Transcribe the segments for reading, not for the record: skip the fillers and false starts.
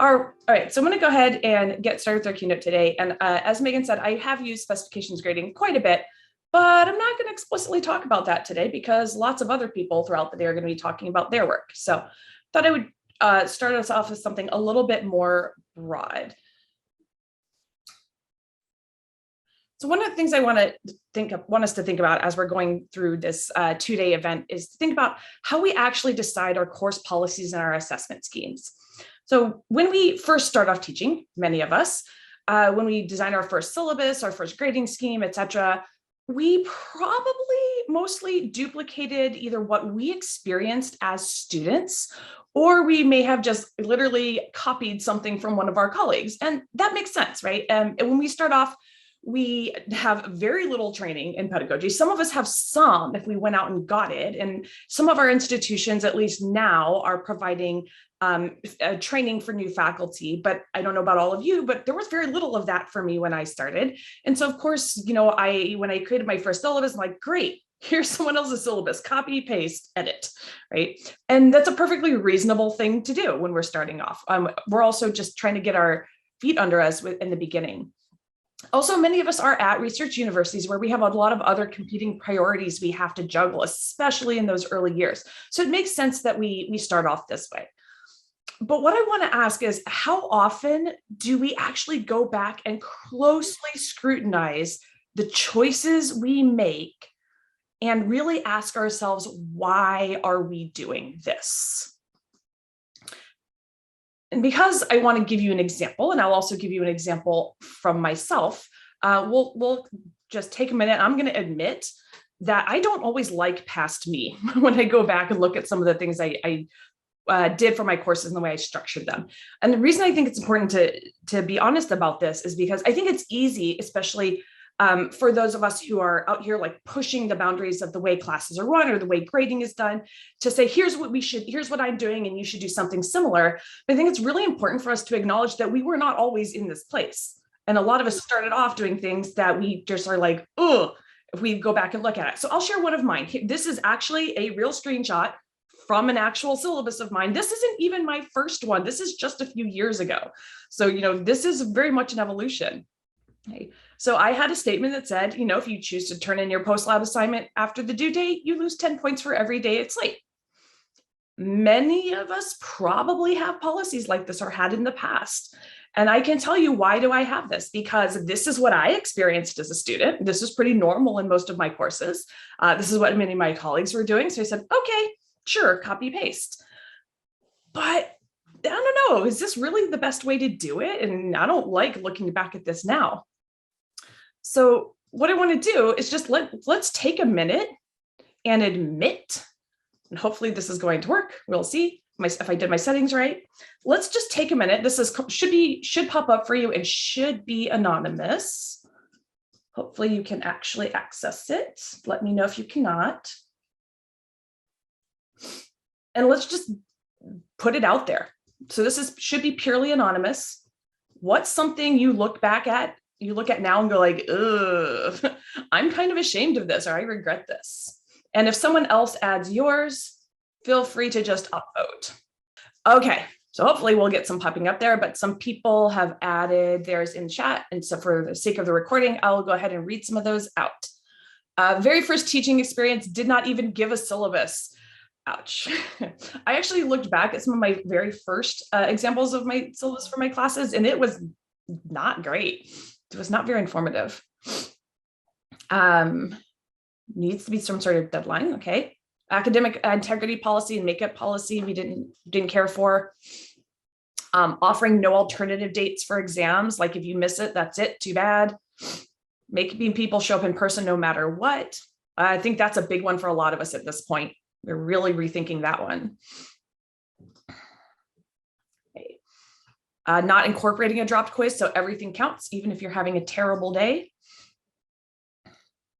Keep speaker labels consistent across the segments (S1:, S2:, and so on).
S1: All right, so I'm going to go ahead and get started with our keynote today. And as Megan said, I have used specifications grading quite a bit, but I'm not going to explicitly talk about that today because lots of other people throughout the day are going to be talking about their work. So I thought I would start us off with something a little bit more broad. So one of the things I want us to think about as we're going through this two-day event is to think about how we actually decide our course policies and our assessment schemes. So when we first start off teaching, many of us, when we design our first syllabus, our first grading scheme, etc., we probably mostly duplicated either what we experienced as students, or we may have just literally copied something from one of our colleagues. And that makes sense, right? And when we start off, we have very little training in pedagogy. Some of us have some if we went out and got it. And some of our institutions, at least now, are providing training for new faculty. But I don't know about all of you, but there was very little of that for me when I started. And so, of course, when I created my first syllabus, I'm like, great, here's someone else's syllabus, copy, paste, edit, right? And that's a perfectly reasonable thing to do when we're starting off. We're also just trying to get our feet under us in the beginning. Also, many of us are at research universities where we have a lot of other competing priorities we have to juggle, especially in those early years. So it makes sense that we start off this way. But what I want to ask is, how often do we actually go back and closely scrutinize the choices we make and really ask ourselves, why are we doing this? And because I want to give you an example, and I'll also give you an example from myself, we'll just take a minute. I'm going to admit that I don't always like past me when I go back and look at some of the things I did for my courses and the way I structured them. And the reason I think it's important to be honest about this is because I think it's easy, especially for those of us who are out here like pushing the boundaries of the way classes are run or the way grading is done, to say, here's what I'm doing and you should do something similar. But I think it's really important for us to acknowledge that we were not always in this place. And a lot of us started off doing things that we just are like, oh, if we go back and look at it. So I'll share one of mine. This is actually a real screenshot from an actual syllabus of mine. This isn't even my first one. This is just a few years ago. So, this is very much an evolution. Okay. So I had a statement that said, if you choose to turn in your post-lab assignment after the due date, you lose 10 points for every day it's late. Many of us probably have policies like this or had in the past. And I can tell you, why do I have this? Because this is what I experienced as a student. This is pretty normal in most of my courses. This is what many of my colleagues were doing. So I said, okay, sure, copy paste. But I don't know, is this really the best way to do it? And I don't like looking back at this now. So what I want to do is just let's take a minute and admit, and hopefully this is going to work. We'll see if I did my settings right. Let's just take a minute. This should pop up for you and should be anonymous. Hopefully you can actually access it. Let me know if you cannot. And let's just put it out there. So this should be purely anonymous. What's something you look at now and go like, ugh, I'm kind of ashamed of this, or I regret this. And if someone else adds yours, feel free to just upvote. Okay, so hopefully we'll get some popping up there, but some people have added theirs in chat. And so for the sake of the recording, I'll go ahead and read some of those out. Very first teaching experience, did not even give a syllabus. Ouch. I actually looked back at some of my very first examples of my syllabus for my classes, and it was not great. It was not very informative. Needs to be some sort of deadline. Okay. Academic integrity policy and makeup policy, we didn't care for. Offering no alternative dates for exams. Like if you miss it, that's it, too bad. Making people show up in person no matter what. I think that's a big one for a lot of us at this point. We're really rethinking that one. Okay. Not incorporating a dropped quiz, so everything counts, even if you're having a terrible day.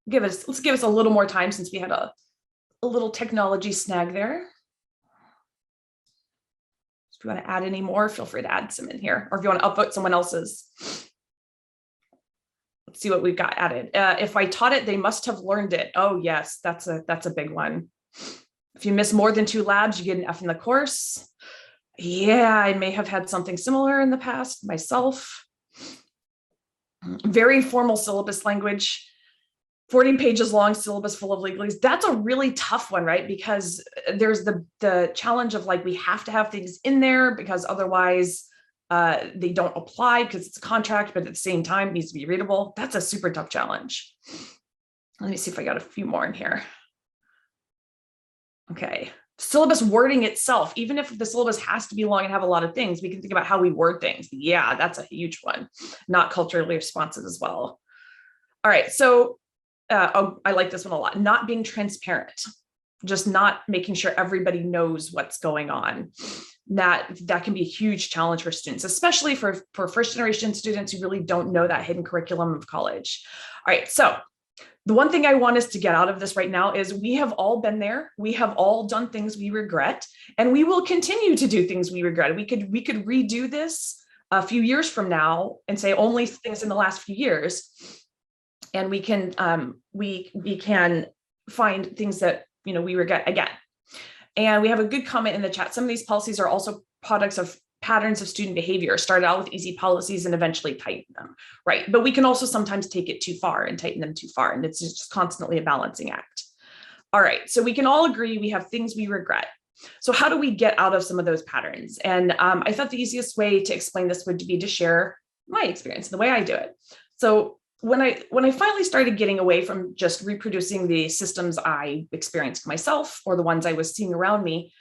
S1: Let's give us a little more time since we had a little technology snag there. If you want to add any more, feel free to add some in here, or if you want to upvote someone else's. Let's see what we've got added. If I taught it, they must have learned it. Oh yes, that's a big one. If you miss more than 2 labs, you get an F in the course. Yeah, I may have had something similar in the past myself. Very formal syllabus language, 40 pages long syllabus full of legalese. That's a really tough one, right? Because there's the challenge of like, we have to have things in there because otherwise they don't apply because it's a contract, but at the same time it needs to be readable. That's a super tough challenge. Let me see if I got a few more in here. Okay. Syllabus wording itself, even if the syllabus has to be long and have a lot of things, we can think about how we word things. Yeah, that's a huge one. Not culturally responsive as well. All right. So I like this one a lot. Not being transparent, just not making sure everybody knows what's going on. That can be a huge challenge for students, especially for first generation students who really don't know that hidden curriculum of college. All right. So the one thing I want us to get out of this right now is we have all been there. We have all done things we regret, and we will continue to do things we regret. We could redo this a few years from now and say only things in the last few years, and we can find things that we regret again. And we have a good comment in the chat. Some of these policies are also products of patterns of student behavior, started out with easy policies and eventually tighten them, right? But we can also sometimes take it too far and tighten them too far. And it's just constantly a balancing act. All right, so we can all agree we have things we regret. So how do we get out of some of those patterns? And I thought the easiest way to explain this would be to share my experience, the way I do it. So when I finally started getting away from just reproducing the systems I experienced myself or the ones I was seeing around me,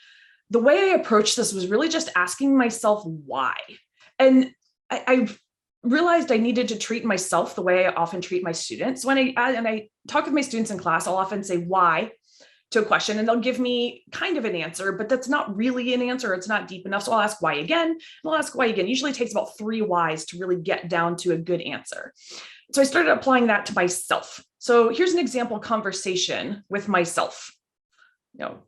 S1: the way I approached this was really just asking myself why. And I realized I needed to treat myself the way I often treat my students. When I talk with my students in class, I'll often say why to a question, and they'll give me kind of an answer, but that's not really an answer. It's not deep enough. So I'll ask why again, and I'll ask why again. Usually it takes about 3 whys to really get down to a good answer. So I started applying that to myself. So here's an example conversation with myself.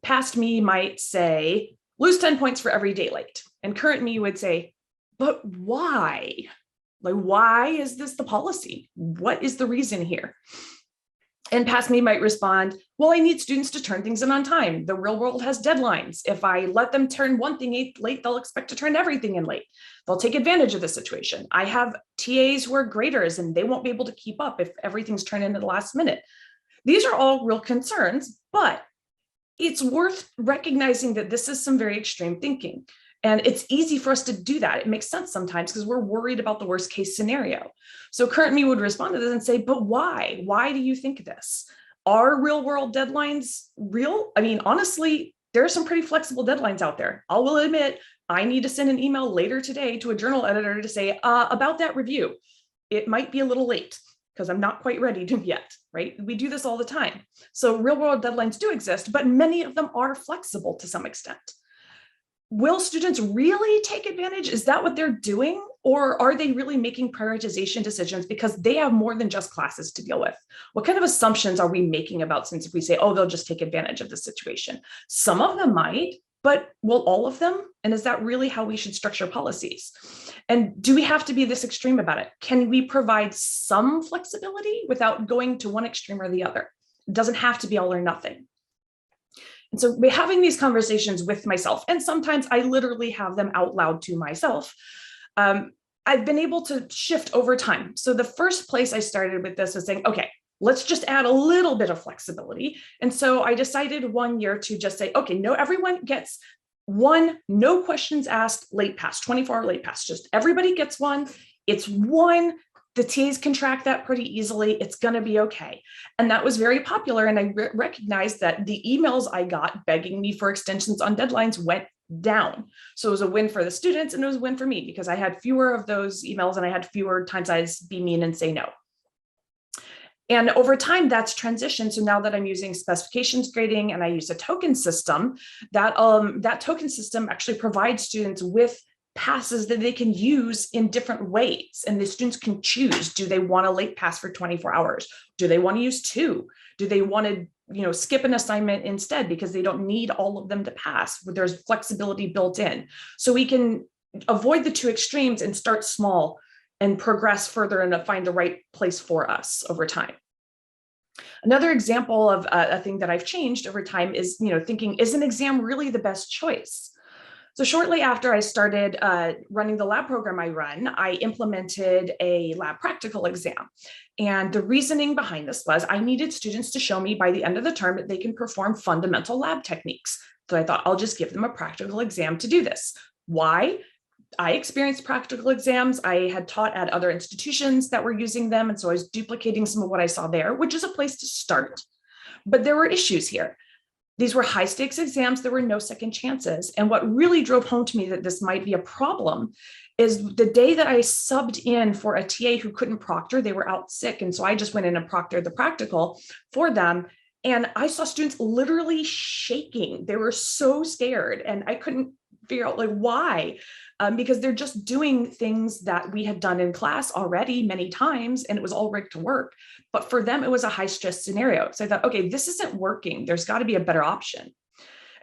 S1: Past me might say, lose 10 points for every day late. And current me would say, but why? Like, why is this the policy? What is the reason here? And past me might respond, well, I need students to turn things in on time. The real world has deadlines. If I let them turn one thing late, they'll expect to turn everything in late. They'll take advantage of the situation. I have TAs who are graders and they won't be able to keep up if everything's turned in at the last minute. These are all real concerns, but it's worth recognizing that this is some very extreme thinking. And it's easy for us to do that. It makes sense sometimes because we're worried about the worst case scenario. So current me would respond to this and say, but why? Why do you think this? Are real world deadlines real? I mean, honestly, there are some pretty flexible deadlines out there. I will admit, I need to send an email later today to a journal editor to say about that review. It might be a little late because I'm not quite ready to yet, right? We do this all the time. So real world deadlines do exist, but many of them are flexible to some extent. Will students really take advantage? Is that what they're doing? Or are they really making prioritization decisions because they have more than just classes to deal with? What kind of assumptions are we making about students if we say, oh, they'll just take advantage of the situation? Some of them might, but will all of them? And is that really how we should structure policies? And do we have to be this extreme about it? Can we provide some flexibility without going to one extreme or the other? It doesn't have to be all or nothing. And so we're having these conversations with myself, and sometimes I literally have them out loud to myself. I've been able to shift over time. So the first place I started with this was saying, okay, let's just add a little bit of flexibility. And so I decided one year to just say, okay, no, everyone gets one, no questions asked late pass, 24-hour late pass. Just everybody gets one. It's one. The TAs can track that pretty easily. It's going to be okay. And that was very popular. And I recognized that the emails I got begging me for extensions on deadlines went down. So it was a win for the students and it was a win for me because I had fewer of those emails and I had fewer times I'd be mean and say no. And over time, that's transitioned. So now that I'm using specifications grading and I use a token system, that token system actually provides students with passes that they can use in different ways. And the students can choose, do they want a late pass for 24 hours? Do they want to use 2? Do they want to skip an assignment instead because they don't need all of them to pass? There's flexibility built in. So we can avoid the 2 extremes and start small and progress further and find the right place for us over time. Another example of a thing that I've changed over time is, thinking, is an exam really the best choice? So shortly after I started running the lab program I run, I implemented a lab practical exam. And the reasoning behind this was I needed students to show me by the end of the term that they can perform fundamental lab techniques. So I thought I'll just give them a practical exam to do this. Why? I experienced practical exams. I had taught at other institutions that were using them. And so I was duplicating some of what I saw there, which is a place to start. But there were issues here. These were high stakes exams. There were no second chances. And what really drove home to me that this might be a problem is the day that I subbed in for a TA who couldn't proctor, they were out sick. And so I just went in and proctored the practical for them. And I saw students literally shaking. They were so scared. And I couldn't figure out like why, because they're just doing things that we had done in class already many times, and it was all rigged to work. But for them, it was a high stress scenario. So I thought, okay, this isn't working. There's got to be a better option.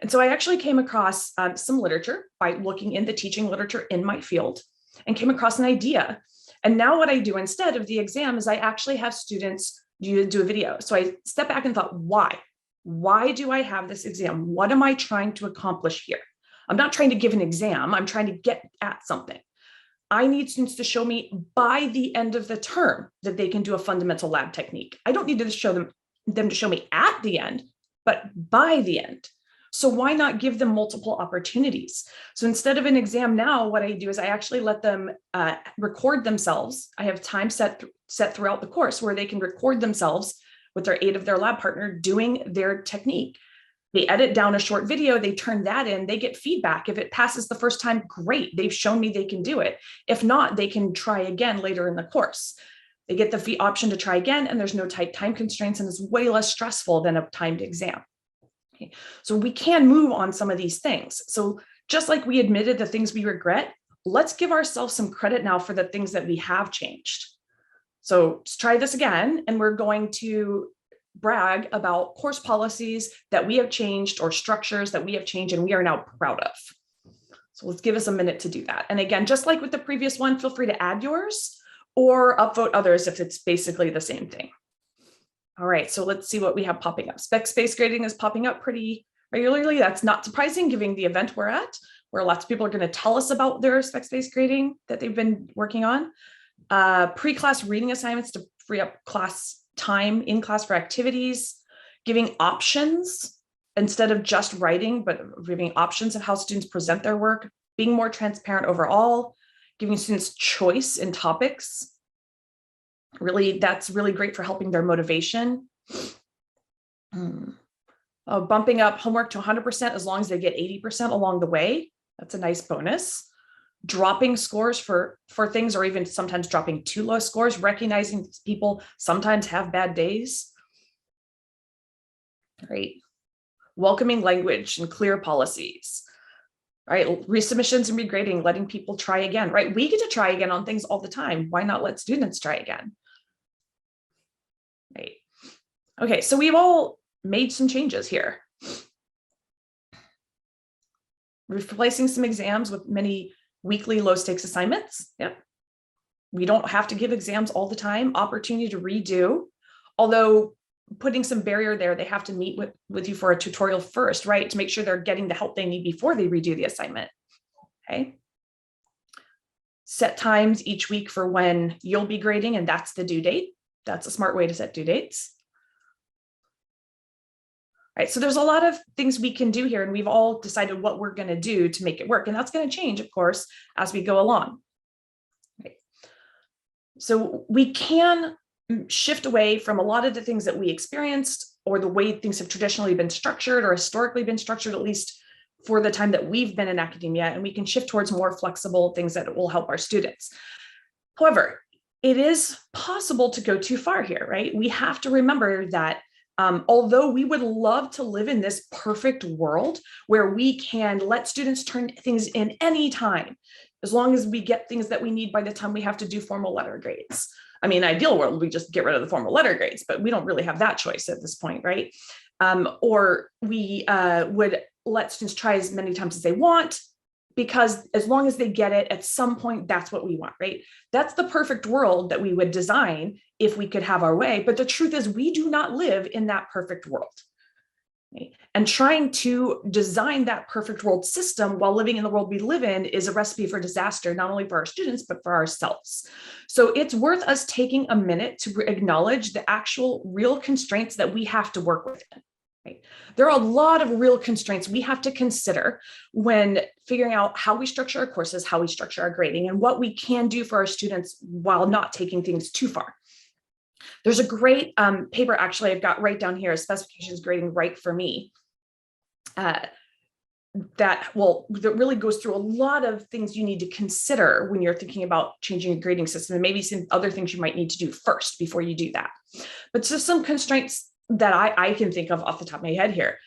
S1: And so I actually came across some literature by looking in the teaching literature in my field and came across an idea. And now what I do instead of the exam is I actually have students do a video. So I stepped back and thought, why? Why do I have this exam? What am I trying to accomplish here? I'm not trying to give an exam. I'm trying to get at something. I need students to show me by the end of the term that they can do a fundamental lab technique. I don't need to show them to show me at the end, but by the end. So why not give them multiple opportunities? So instead of an exam now, what I do is I actually let them record themselves. I have time set throughout the course where they can record themselves with their aid of their lab partner doing their technique. They edit down a short video, they turn that in, they get feedback. If it passes the first time, great, they've shown me they can do it. If not, they can try again later in the course. They get the option to try again, and there's no tight time constraints, and it's way less stressful than a timed exam. Okay. So we can move on some of these things. So just like we admitted the things we regret, let's give ourselves some credit now for the things that we have changed. So let's try this again, and we're going to brag about course policies that we have changed or structures that we have changed and we are now proud of. So let's give us a minute to do that. And again, just like with the previous one, feel free to add yours or upvote others if it's basically the same thing. All right, so let's see what we have popping up. Spec-based grading is popping up pretty regularly. That's not surprising given the event we're at, where lots of people are going to tell us about their spec-based grading that they've been working on. Pre-class reading assignments to free up class time in class for activities, giving options instead of just writing, but giving options of how students present their work, being more transparent overall, giving students choice in topics. Really, that's really great for helping their motivation. Bumping up homework to 100% as long as they get 80% along the way. That's a nice bonus. Dropping scores for things, or even sometimes dropping too low scores, recognizing people sometimes have bad days. Right. Welcoming language and clear policies. Right. Resubmissions and regrading, letting people try again. Right. We get to try again on things all the time. Why not let students try again? Right. Okay. So we've all made some changes here. Replacing some exams with many weekly low stakes assignments. Yeah. We don't have to give exams all the time. Opportunity to redo, although putting some barrier there, they have to meet with you for a tutorial first, right? To make sure they're getting the help they need before they redo the assignment. Okay. Set times each week for when you'll be grading, and that's the due date. That's a smart way to set due dates. Right, so there's a lot of things we can do here, and we've all decided what we're going to do to make it work. And that's going to change, of course, as we go along. Right. So we can shift away from a lot of the things that we experienced or the way things have traditionally been structured or historically been structured, at least for the time that we've been in academia, and we can shift towards more flexible things that will help our students. However, it is possible to go too far here, right? We have to remember that although we would love to live in this perfect world where we can let students turn things in any time, as long as we get things that we need by the time we have to do formal letter grades. I mean, ideal world, we just get rid of the formal letter grades, but we don't really have that choice at this point, right? Or we would let students try as many times as they want, because as long as they get it at some point, that's what we want, right? That's the perfect world that we would design if we could have our way. But the truth is we do not live in that perfect world. right? And trying to design that perfect world system while living in the world we live in is a recipe for disaster, not only for our students, but for ourselves. So it's worth us taking a minute to acknowledge the actual real constraints that we have to work with. Right. There are a lot of real constraints we have to consider when figuring out how we structure our courses, how we structure our grading, and what we can do for our students while not taking things too far. There's a great paper, actually, I've got right down here, Specifications Grading Right for Me, that really goes through a lot of things you need to consider when you're thinking about changing a grading system, and maybe some other things you might need to do first before you do that. But just some constraints that I can think of off the top of my head here.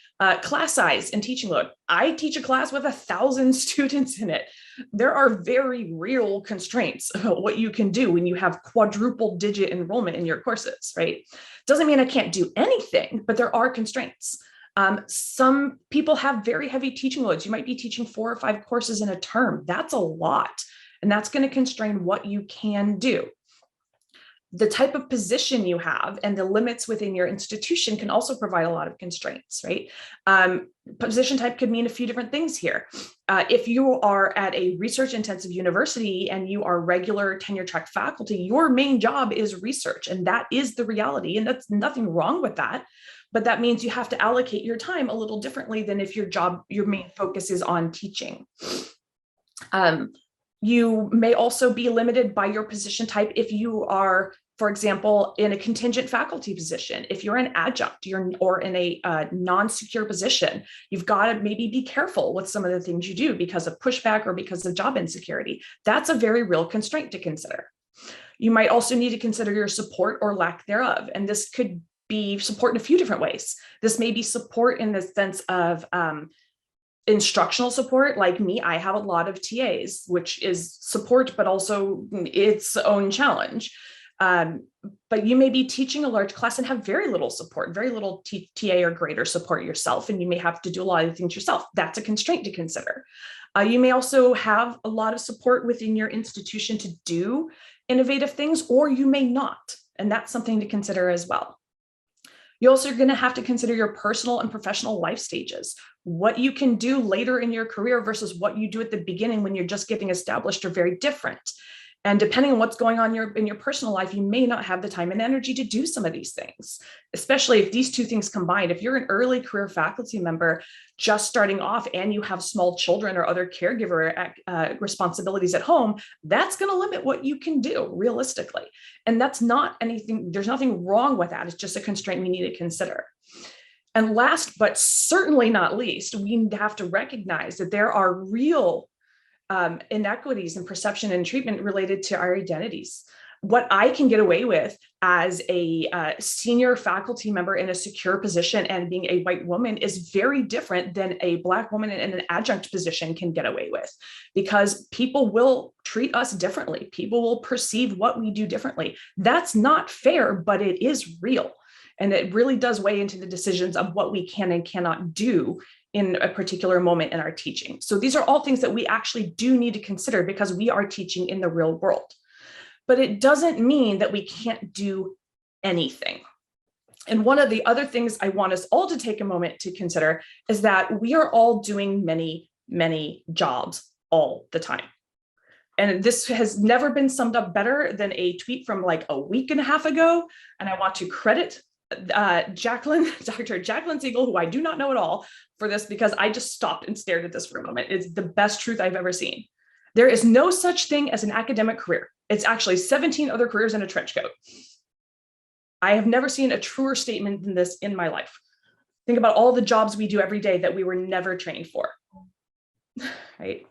S1: Class size and teaching load. I teach a class with 1,000 students in it. There are very real constraints about what you can do when you have quadruple digit enrollment in your courses, right? Doesn't mean I can't do anything, but there are constraints. Some people have very heavy teaching loads. You might be teaching 4 or 5 courses in a term. That's a lot. And that's going to constrain what you can do. The type of position you have and the limits within your institution can also provide a lot of constraints, right? Position type could mean a few different things here. If you are at a research intensive university and you are regular tenure track faculty, your main job is research, and that is the reality, and that's nothing wrong with that. But that means you have to allocate your time a little differently than if your main focus is on teaching. You may also be limited by your position type if you are, for example, in a contingent faculty position. If you're an adjunct or in a non-secure position, you've got to maybe be careful with some of the things you do because of pushback or because of job insecurity. That's a very real constraint to consider. You might also need to consider your support or lack thereof. And this could be support in a few different ways. This may be support in the sense of instructional support. Like me, I have a lot of TAs, which is support, but also its own challenge. But you may be teaching a large class and have very little support, very little TA or grader support yourself, and you may have to do a lot of things yourself. That's a constraint to consider. You may also have a lot of support within your institution to do innovative things, or you may not, and that's something to consider as well. You're also going to have to consider your personal and professional life stages. What you can do later in your career versus what you do at the beginning when you're just getting established are very different. And depending on what's going on in your personal life, you may not have the time and energy to do some of these things, especially if these two things combined. If you're an early career faculty member just starting off and you have small children or other caregiver responsibilities at home, that's going to limit what you can do realistically. And that's not anything, there's nothing wrong with that. It's just a constraint we need to consider. And last, but certainly not least, we have to recognize that there are real inequities in perception and treatment related to our identities. What I can get away with as a senior faculty member in a secure position and being a white woman is very different than a Black woman in an adjunct position can get away with, because people will treat us differently. People will perceive what we do differently. That's not fair, but it is real. And it really does weigh into the decisions of what we can and cannot do in a particular moment in our teaching. So these are all things that we actually do need to consider because we are teaching in the real world. But it doesn't mean that we can't do anything. And one of the other things I want us all to take a moment to consider is that we are all doing many, many jobs all the time. And this has never been summed up better than a tweet from like a week and a half ago. And I want to credit Dr. Jacqueline Siegel, who I do not know at all, for this, because I just stopped and stared at this for a moment. It's the best truth I've ever seen. There is no such thing as an academic career. It's actually 17 other careers in a trench coat. I have never seen a truer statement than this in my life. Think about all the jobs we do every day that we were never trained for, right?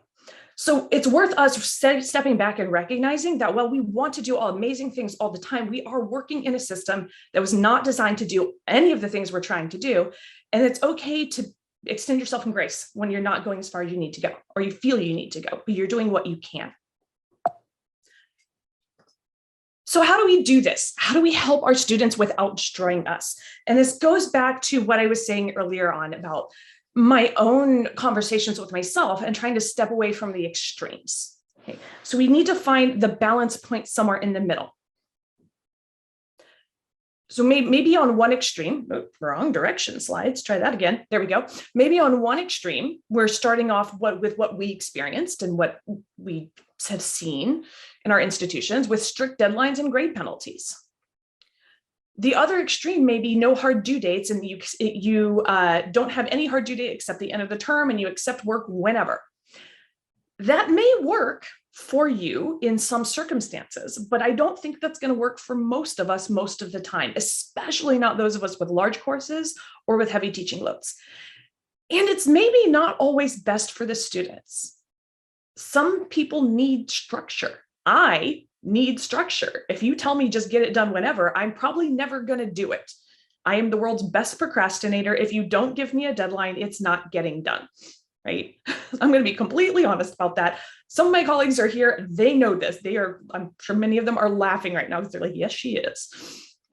S1: So it's worth us stepping back and recognizing that while we want to do all amazing things all the time, we are working in a system that was not designed to do any of the things we're trying to do. And it's okay to extend yourself in grace when you're not going as far as you need to go, or you feel you need to go, but you're doing what you can. So how do we do this? How do we help our students without destroying us? And this goes back to what I was saying earlier on about my own conversations with myself and trying to step away from the extremes. Okay. So we need to find the balance point somewhere in the middle. So maybe on one extreme, wrong direction slides, try that again. There we go. Maybe on one extreme, we're starting off with what we experienced and what we have seen in our institutions with strict deadlines and grade penalties. The other extreme may be no hard due dates, and you don't have any hard due date except the end of the term, and you accept work whenever. That may work for you in some circumstances, but I don't think that's going to work for most of us most of the time, especially not those of us with large courses or with heavy teaching loads. And it's maybe not always best for the students. Some people need structure. I need structure. If you tell me just get it done whenever, I'm probably never going to do it. I am the world's best procrastinator. If you don't give me a deadline, it's not getting done. Right? I'm going to be completely honest about that. Some of my colleagues are here. They know this. I'm sure many of them are laughing right now because they're like, yes, she is.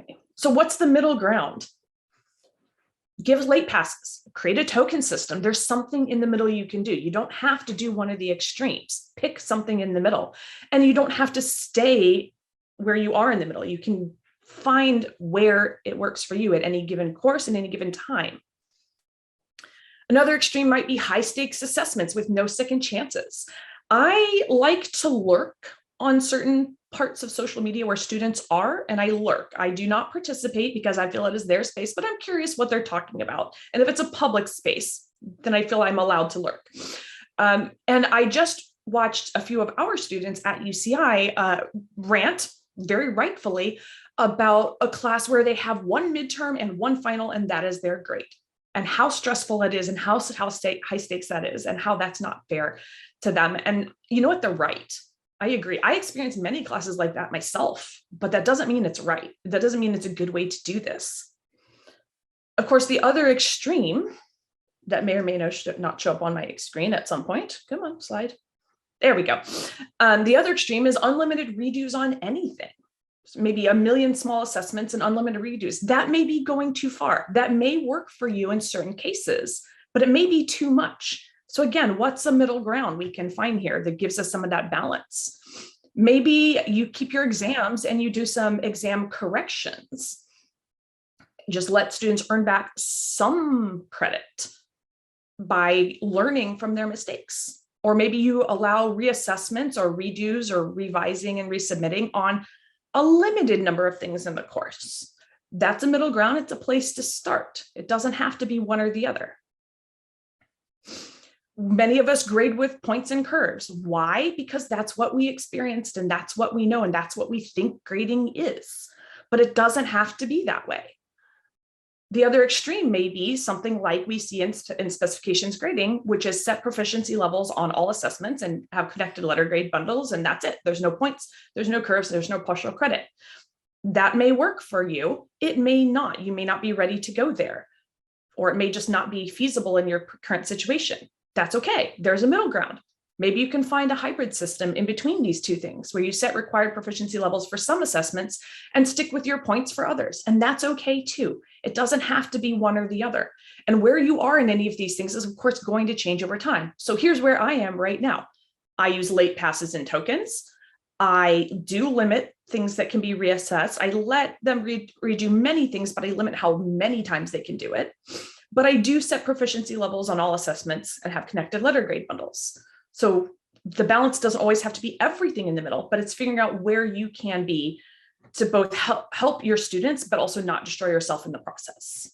S1: Okay. So what's the middle ground? Give late passes, create a token system. There's something in the middle you can do. You don't have to do one of the extremes. Pick something in the middle, and you don't have to stay where you are in the middle. You can find where it works for you at any given course and any given time. Another extreme might be high stakes assessments with no second chances. I like to lurk on certain parts of social media where students are, and I lurk. I do not participate because I feel it is their space, but I'm curious what they're talking about. And if it's a public space, then I feel I'm allowed to lurk. And I just watched a few of our students at UCI rant, very rightfully, about a class where they have one midterm and one final, and that is their grade. And how stressful it is, and how high stakes that is, and how that's not fair to them. And you know what? They're right. I agree. I experienced many classes like that myself, but that doesn't mean it's right. That doesn't mean it's a good way to do this. Of course, the other extreme that may or may not show up on my screen at some point. Come on, slide. There we go. The other extreme is unlimited redos on anything. Maybe a million small assessments and unlimited redos. That may be going too far. That may work for you in certain cases, but it may be too much. So again, what's a middle ground we can find here that gives us some of that balance? Maybe you keep your exams and you do some exam corrections. Just let students earn back some credit by learning from their mistakes. Or maybe you allow reassessments or redos or revising and resubmitting on a limited number of things in the course. That's a middle ground. It's a place to start. It doesn't have to be one or the other. Many of us grade with points and curves. Why? Because that's what we experienced, and that's what we know, and that's what we think grading is. But it doesn't have to be that way. The other extreme may be something like we see in specifications grading, which is set proficiency levels on all assessments and have connected letter grade bundles, and that's it. There's no points, there's no curves, there's no partial credit. That may work for you. It may not. You may not be ready to go there, or it may just not be feasible in your current situation. That's okay. There's a middle ground. Maybe you can find a hybrid system in between these two things where you set required proficiency levels for some assessments and stick with your points for others. And that's okay too. It doesn't have to be one or the other. And where you are in any of these things is of course going to change over time. So here's where I am right now. I use late passes and tokens. I do limit things that can be reassessed. I let them redo many things, but I limit how many times they can do it. But I do set proficiency levels on all assessments and have connected letter grade bundles. So the balance doesn't always have to be everything in the middle, but it's figuring out where you can be to both help your students, but also not destroy yourself in the process.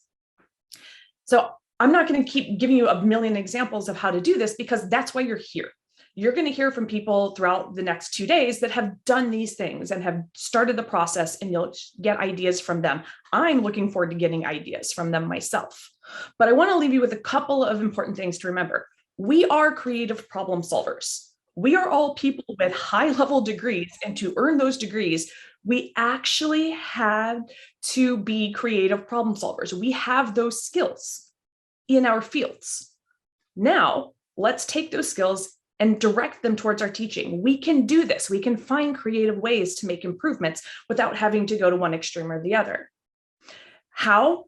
S1: So I'm not going to keep giving you a million examples of how to do this because that's why you're here. You're going to hear from people throughout the next 2 days that have done these things and have started the process, and you'll get ideas from them. I'm looking forward to getting ideas from them myself. But I want to leave you with a couple of important things to remember. We are creative problem solvers. We are all people with high-level degrees, and to earn those degrees, we actually had to be creative problem solvers. We have those skills in our fields. Now, let's take those skills and direct them towards our teaching. We can do this. We can find creative ways to make improvements without having to go to one extreme or the other. How?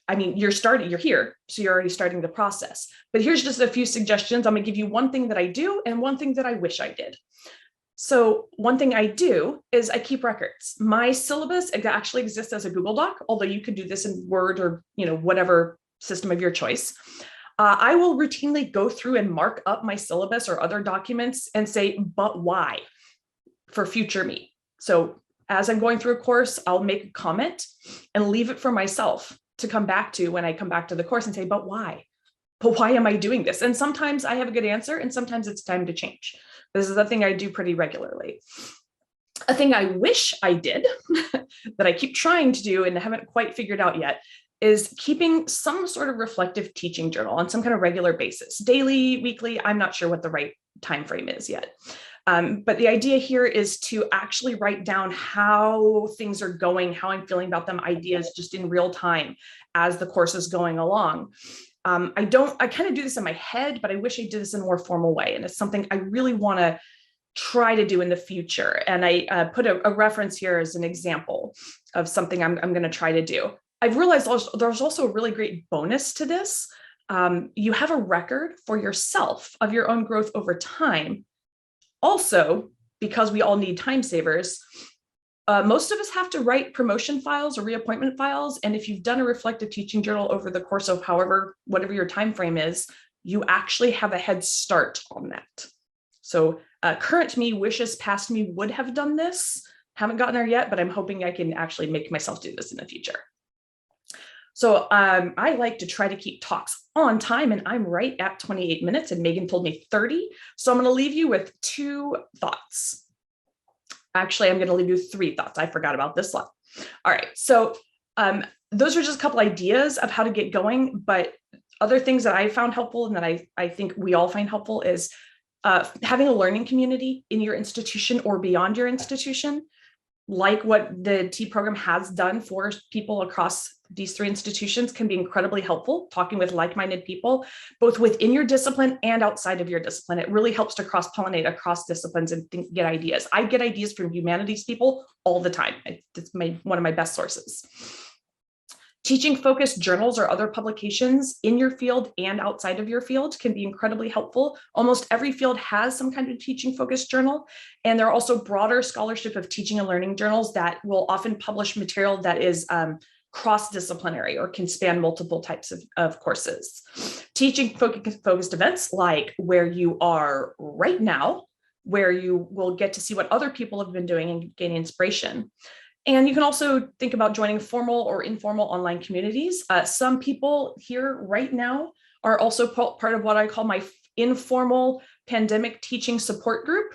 S1: I mean, you're here, so you're already starting the process. But here's just a few suggestions. I'm gonna give you one thing that I do and one thing that I wish I did. So one thing I do is I keep records. My syllabus actually exists as a Google Doc, although you could do this in Word or whatever system of your choice. I will routinely go through and mark up my syllabus or other documents and say, but why, for future me. So as I'm going through a course, I'll make a comment and leave it for myself to come back to when I come back to the course and say, but why? But why am I doing this? And sometimes I have a good answer and sometimes it's time to change. This is a thing I do pretty regularly. A thing I wish I did that I keep trying to do and haven't quite figured out yet is keeping some sort of reflective teaching journal on some kind of regular basis, daily, weekly. I'm not sure what the right time frame is yet. But the idea here is to actually write down how things are going, how I'm feeling about them, ideas just in real time as the course is going along. I kind of do this in my head, but I wish I did this in a more formal way. And it's something I really want to try to do in the future. And I put a reference here as an example of something I'm going to try to do. I've realized there's also a really great bonus to this. You have a record for yourself of your own growth over time. Also, because we all need time savers, most of us have to write promotion files or reappointment files. And if you've done a reflective teaching journal over the course of whatever your time frame is, you actually have a head start on that. So current me wishes past me would have done this. Haven't gotten there yet, but I'm hoping I can actually make myself do this in the future. So I like to try to keep talks on time, and I'm right at 28 minutes, and Megan told me 30. So I'm going to leave you with 2 thoughts. Actually, I'm going to leave you 3 thoughts. I forgot about this one. All right. So those are just a couple ideas of how to get going. But other things that I found helpful and that I think we all find helpful is having a learning community in your institution or beyond your institution, like what the T program has done for people across these 3 institutions, can be incredibly helpful. Talking with like-minded people, both within your discipline and outside of your discipline. It really helps to cross-pollinate across disciplines and get ideas. I get ideas from humanities people all the time. It's one of my best sources. Teaching focused journals or other publications in your field and outside of your field can be incredibly helpful. Almost every field has some kind of teaching focused journal. And there are also broader scholarship of teaching and learning journals that will often publish material that is cross-disciplinary or can span multiple types of courses. Teaching focused events like where you are right now, where you will get to see what other people have been doing and gain inspiration. And you can also think about joining formal or informal online communities. Some people here right now are also part of what I call my informal pandemic teaching support group.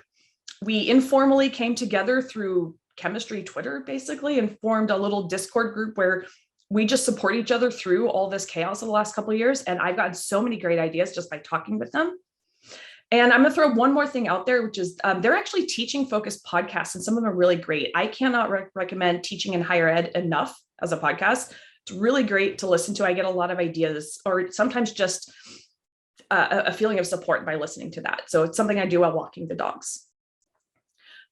S1: We informally came together through chemistry Twitter, basically, and formed a little Discord group where we just support each other through all this chaos of the last couple of years. And I've gotten so many great ideas just by talking with them. And I'm going to throw one more thing out there, which is they're actually teaching focused podcasts, and some of them are really great. I cannot recommend Teaching in Higher Ed enough as a podcast. It's really great to listen to. I get a lot of ideas, or sometimes just a feeling of support by listening to that. So it's something I do while walking the dogs.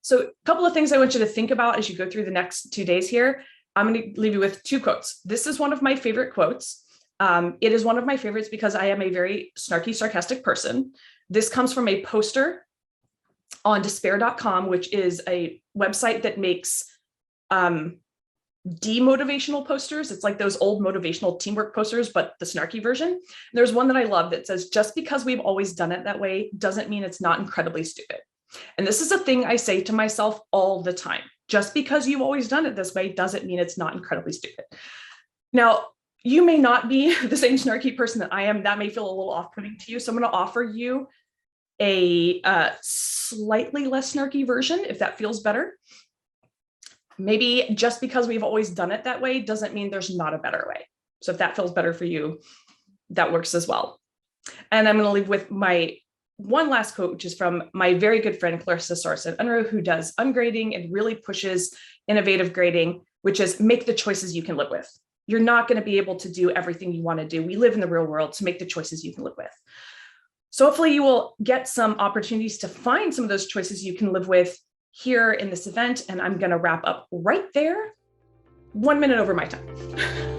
S1: So a couple of things I want you to think about as you go through the next 2 days here. I'm going to leave you with 2 quotes. This is one of my favorite quotes. It is one of my favorites because I am a very snarky, sarcastic person. This comes from a poster on despair.com, which is a website that makes demotivational posters. It's like those old motivational teamwork posters, but the snarky version. And there's one that I love that says, just because we've always done it that way doesn't mean it's not incredibly stupid. And this is a thing I say to myself all the time. Just because you've always done it this way doesn't mean it's not incredibly stupid. Now, you may not be the same snarky person that I am. That may feel a little off-putting to you. So I'm going to offer you a slightly less snarky version, if that feels better. Maybe just because we've always done it that way doesn't mean there's not a better way. So if that feels better for you, that works as well. And I'm going to leave with my one last quote, which is from my very good friend, Clarissa Source at Unruh, who does ungrading and really pushes innovative grading, which is make the choices you can live with. You're not going to be able to do everything you want to do. We live in the real world, so make the choices you can live with. So hopefully you will get some opportunities to find some of those choices you can live with here in this event. And I'm going to wrap up right there, 1 minute over my time.